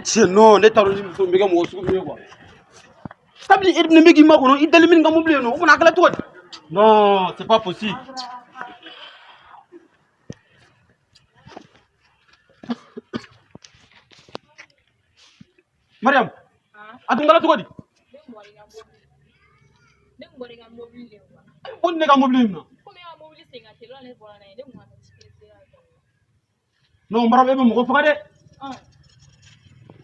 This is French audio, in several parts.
tiɲɛ non ne t'a dɔn ni muso bɛ kɛ mɔgɔ sugu min ye quoi kabini e ni bɛ k'i ma kɔnɔ i dalen bɛ nin ka mobili ye nɔ o fana a kɛla cogo di non c'est pas possible Mariam a tun kɛla cogo di ko ne ka mobili in na non Mariam e bɛ mɔgɔ faga dɛ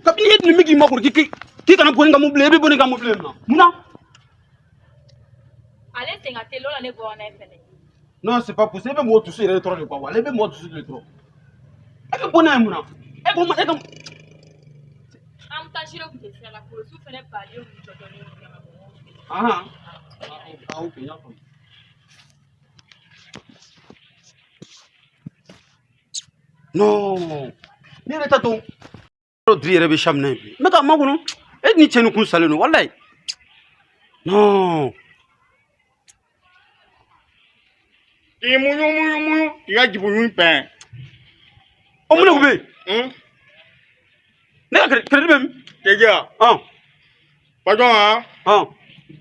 kabini e ni bɛ k'i ma kɔnɔ k'i kana bɔ nin ka mobili e bɛ bɔ nin ka mobili in na munna non c'est pas possible e bɛ mɔgɔ dusu yɛrɛ de tɔɔrɔ de quoi wala e bɛ mɔgɔ dusu de tɔɔrɔ e bɛ bɔ n'a ye munna e ko e ka ok y'a faamu non ne yɛrɛ t'a dɔn diri yɛrɛ bɛ sa minɛ bi n bɛ ka makɔnɔ e ni cɛ ni kun salen don walayi non i muɲu i ka jibuɲu pɛn o mun de kun bɛ yen ne ka crédit bɛ min keja patron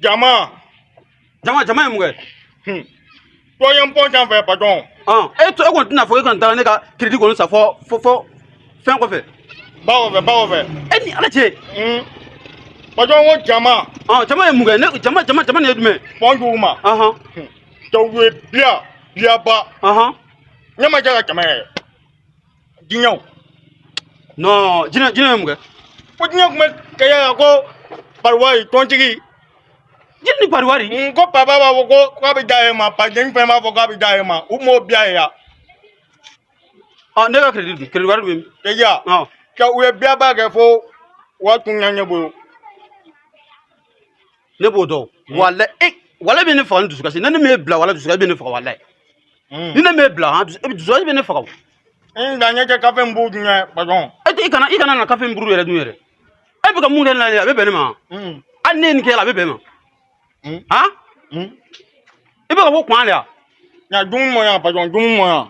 jama ye mun kɛ to ye n pɔn sanfɛ patron e kɔni tɛna fɔ e kɔni taara ne ka crédit kɔni sa fɔ fɛn kɔfɛ ba kɔfɛ e ni ala cɛ patron ko jama jama ye mun kɛ ne jama nin ye jumɛn pɔn jugu ma jawu ye biyaba ɲɛma jɛ ka jama yɛ diɲɛw non jinɛ ye mun kɛ ko diɲɛ tun bɛ kɛya ko pariwari tɔntigi jinɛ ni pariwari ko papa b'a fɔ ko k'a bɛ da e ma paden fɛn b'a fɔ k'a bɛ da e ma u m'o biya ye yan ne ka crédit wari bɛ min keja ka u ye biyaba kɛ fo wa tun ɲa ɲɛ bolo ne b'o dɔn wala bɛ ne faga ni dusukasi ne m'e bila wala dusukasi bɛ ne faga walayi ni ne m'e bila dusukasi bɛ ne faga da ɲɛ cɛ kafe n b'u dun yɛ patron i kana na kafe buru yɛrɛ dun yɛrɛ e bɛ ka mun kɛ ne la a bɛ bɛn ne ma hali ne ye nin kɛ a bɛ bɛn ma i bɛ ka bɔ kuran de yan ya dun mɔ yan patron dun mɔ yan